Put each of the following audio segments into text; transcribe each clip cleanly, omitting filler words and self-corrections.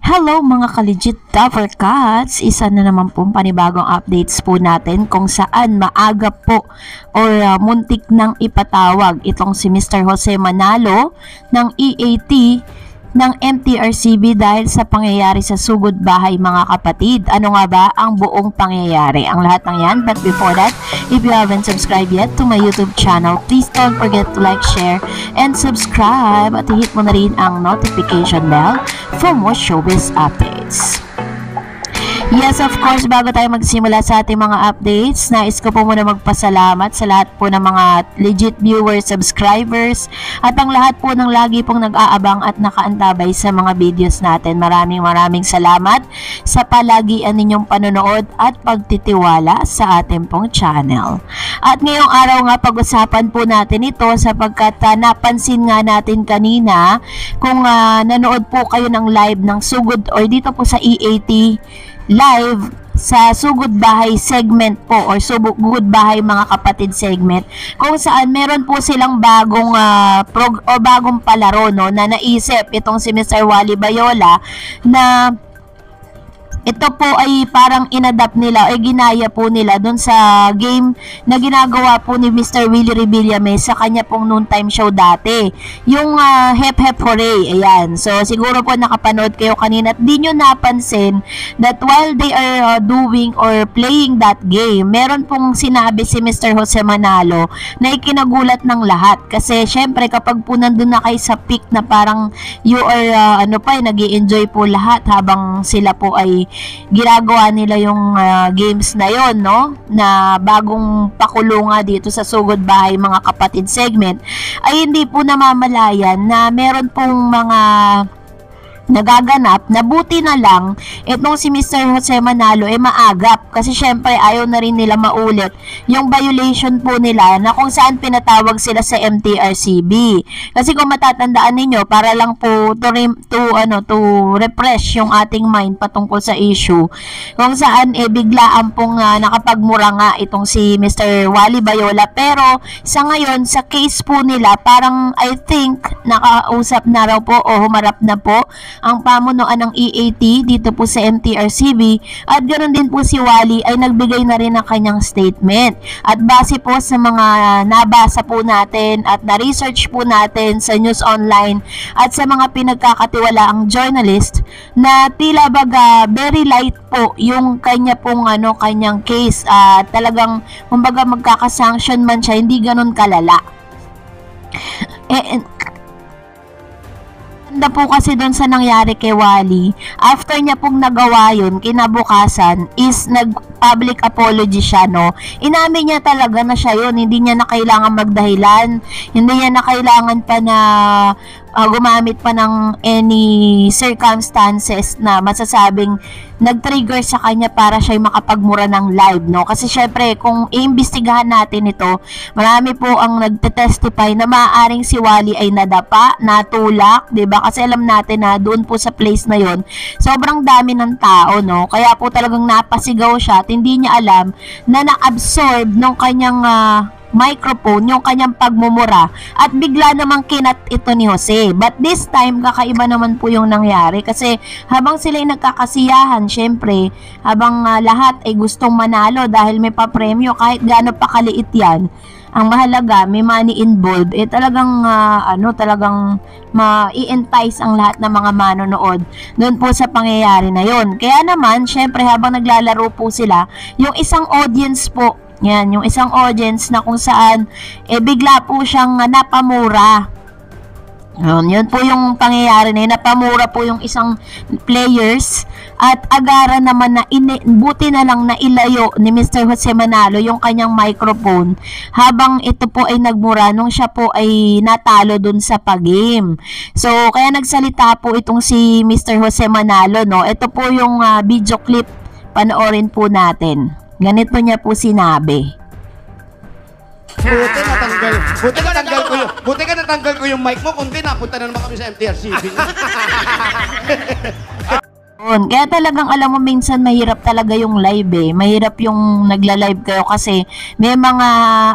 Hello mga ka-legit Dapper Cats! Isa na naman pong panibagong updates po natin kung saan maaga po or muntik nang ipatawag itong si Mr. Jose Manalo ng EAT ng MTRCB dahil sa pangyayari sa sugod bahay mga kapatid. Ano nga ba ang buong pangyayari? Ang lahat ng yan. But before that, if you haven't subscribed yet to my YouTube channel, please don't forget to like, share, and subscribe at hit mo na rin ang notification bell for more showbiz updates. Yes, of course, bago tayo magsimula sa ating mga updates, nais ko po muna magpasalamat sa lahat po ng mga legit viewers, subscribers, at ang lahat po ng lagi pong nag-aabang at nakaantabay sa mga videos natin. Maraming salamat sa palagian ninyong panonood at pagtitiwala sa ating pong channel. At ngayong araw nga, pag-usapan po natin ito sapagkat napansin nga natin kanina kung nanood po kayo ng live ng sugod or dito po sa EAT live sa sugod bahay segment po or sugod bahay mga kapatid segment kung saan meron po silang bagong bagong palaro no, na naisip itong si Mr. Wally Bayola na ito po ay parang inadapt nila o ginaya po nila dun sa game na ginagawa po ni Mr. Willie Revillame sa kanya pong noontime show dati. Yung Hep Hep Hooray. Ayan. So, siguro po nakapanood kayo kanina at di nyo napansin that while they are doing or playing that game, meron pong sinabi si Mr. Jose Manalo na ikinagulat ng lahat. Kasi, syempre, kapag po nandun na kayo sa peak na parang you are, nag-i-enjoy po lahat habang sila po ay ginagawa nila yung games na yon, no, na bagong pakulunga dito sa sugod bahay mga kapatid segment, ay hindi po namamalayan na meron pong mga nagaganap na buti na lang itong si Mr. Jose Manalo maagap kasi syempre ayaw na rin nila maulit yung violation po nila na kung saan pinatawag sila sa MTRCB. Kasi kung matatandaan ninyo, para lang po to refresh yung ating mind patungkol sa issue kung saan biglaan pong nakapagmura nga itong si Mr. Wally Bayola, pero sa ngayon sa case po nila parang I think nakausap na raw po o humarap na po ang pamunuan ng EAT dito po sa MTRCB at ganoon din po si Wally ay nagbigay na rin ng kanyang statement. At base po sa mga nabasa po natin at na-research po natin sa news online at sa mga pinagkakatiwalaang journalist na tila baga very light po yung kanya pong kanyang case at talagang kumbaga magkakasanction man siya, hindi ganoon kalala. Ganda po kasi doon sa nangyari kay Wally, after niya pong nagawa yun, kinabukasan is nag-public apology siya, no? Inamin niya talaga na siya yun, hindi niya na kailangan magdahilan, hindi niya na kailangan pa na gumamit pa ng any circumstances na masasabing nag-trigger sa kanya para siya makapagmura ng live, no? Kasi syempre, kung iimbestigahan natin ito, marami po ang nagte-testify na maaaring si Wally ay nadapa, natulak, 'di ba? Kasi alam natin na doon po sa place na 'yon, sobrang dami ng tao, no? Kaya po talagang napasigaw siya at hindi niya alam na na-absorb ng kanyang microphone yung kanyang pagmumura at bigla namang kinat ito ni Jose. But this time, kakaiba naman po yung nangyari kasi habang sila ay nagkakasiyahan, syempre, habang lahat ay gustong manalo dahil may papremyo kahit gaano pa kaliit yan, ang mahalaga, may money involved, talagang talagang ma-i-entice ang lahat ng mga manonood doon po sa pangyayari na yon. Kaya naman, syempre, habang naglalaro po sila, yung isang audience po, yan, yung isang audience na kung saan bigla po siyang napamura. Yun po yung pangyayari na yun, napamura po yung isang players at agara naman na buti na lang na ilayo ni Mr. Jose Manalo yung kanyang microphone habang ito po ay nagmura nung siya po ay natalo dun sa pag-game. So, kaya nagsalita po itong si Mr. Jose Manalo, no? Ito po yung video clip, panoorin po natin. Ganito niya po sinabi. Buti ka natanggal ko yung mic mo, kundi napunta na naman kami sa MTRCB. Kaya talagang alam mo minsan mahirap talaga yung live eh. Mahirap yung nagla-live kayo kasi may mga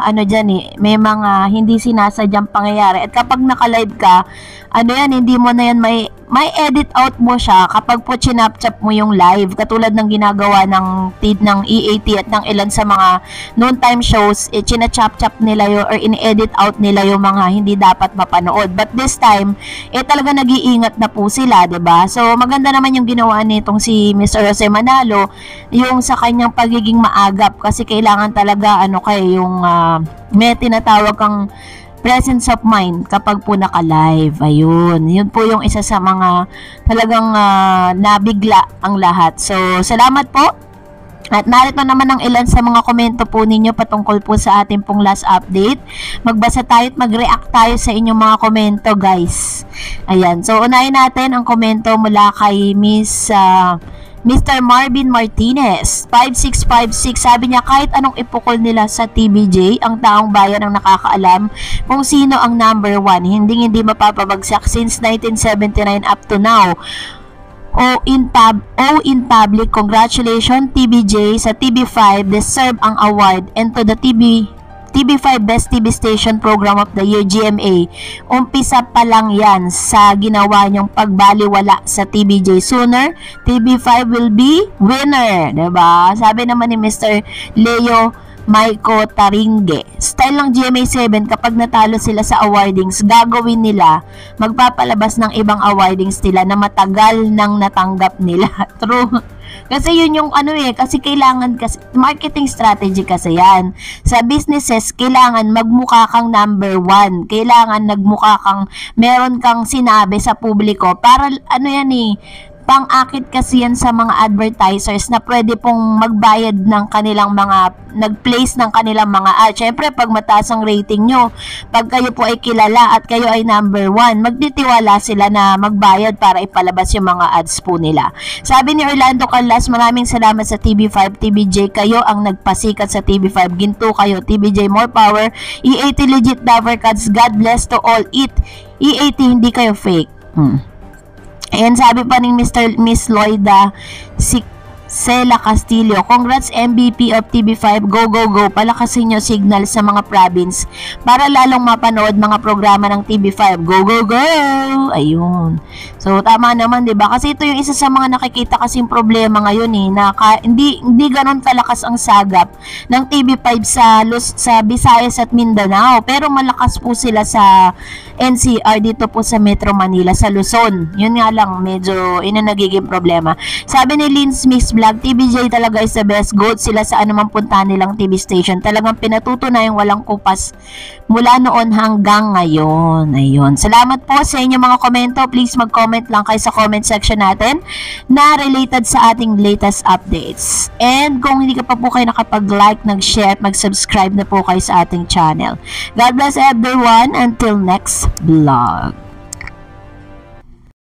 ano diyan eh, may mga hindi sinasadyang pangyayari. At kapag naka-live ka, ano yan, hindi mo na yan may edit out mo siya kapag po chinap-chap mo yung live. Katulad ng ginagawa ng EAT at ng ilan sa mga noontime shows, chinachap-chap nila yung or in-edit out nila yung mga hindi dapat mapanood. But this time, talaga nag-iingat na po sila, 'di ba? So maganda naman yung ginawa nitong si Mr. Jose Manalo, yung sa kanyang pagiging maagap kasi kailangan talaga yung may tinatawag kang presence of mind kapag po naka-live. Ayun. Yun po yung isa sa mga talagang nabigla ang lahat. So, salamat po. At narito naman ang ilan sa mga komento po ninyo patungkol po sa ating pong last update. Magbasa tayo at mag-react tayo sa inyong mga komento, guys. Ayan. So, unahin natin ang komento mula kay Mr. Marvin Martinez, 5656, sabi niya kahit anong ipukol nila sa TVJ, ang taong bayan ang nakakaalam kung sino ang number 1. Hindi mapapabagsak since 1979 up to now. In public, congratulations TVJ sa TV5, deserve ang award, and to the TV5 Best TV Station Program of the Year GMA. Umpisa pa lang yan sa ginawa niyong pagbaliwala sa TVJ. Sooner, TV5 will be winner. Diba? Sabi naman ni Mr. Leo Maiko Taringe, style ng GMA7 kapag natalo sila sa awardings, gagawin nila, magpapalabas ng ibang awardings nila na matagal nang natanggap nila. True. Kasi yun yung kasi kailangan kasi marketing strategy kasi yan. Sa businesses, kailangan magmukha kang number 1. Kailangan nagmukha kang meron kang sinabi sa publiko para pang-akit kasi yan sa mga advertisers na pwede pong magbayad ng kanilang nag-place ng kanilang mga ads. Syempre, pag mataas ang rating nyo, pag kayo po ay kilala at kayo ay number 1, magtitiwala sila na magbayad para ipalabas yung mga ads po nila. Sabi ni Orlando Carlas, maraming salamat sa TV5, TVJ, kayo ang nagpasikat sa TV5. Ginto kayo, TVJ, more power. EAT legit Dover Cards, God bless to all. EAT, hindi kayo fake. And sabi pa ni Miss Loida Cela Castillo, congrats MVP of TV5, go go go, palakasin nyo signal sa mga province para lalong mapanood mga programa ng TV5, go go go. Ayun. So tama naman, 'di ba? Kasi ito yung isa sa mga nakikita kasing problema ngayon na hindi ganoon kalakas ang sagap ng TV5 sa Visayas at Mindanao, pero malakas po sila sa NCR dito po sa Metro Manila, sa Luzon. Yun nga lang medyo nagiging problema. Sabi ni Lynn Smith Vlog, TVJ talaga is the best, goat sila sa anumang punta nilang TV station. Talagang pinatutunayang walang kupas mula noon hanggang ngayon. Ayun. Salamat po sa inyong mga komento. Please mag-comment lang kayo sa comment section natin na related sa ating latest updates. And kung hindi ka pa po kayo nakapag-like, nag-share, mag-subscribe na po kayo sa ating channel. God bless everyone. Until next vlog.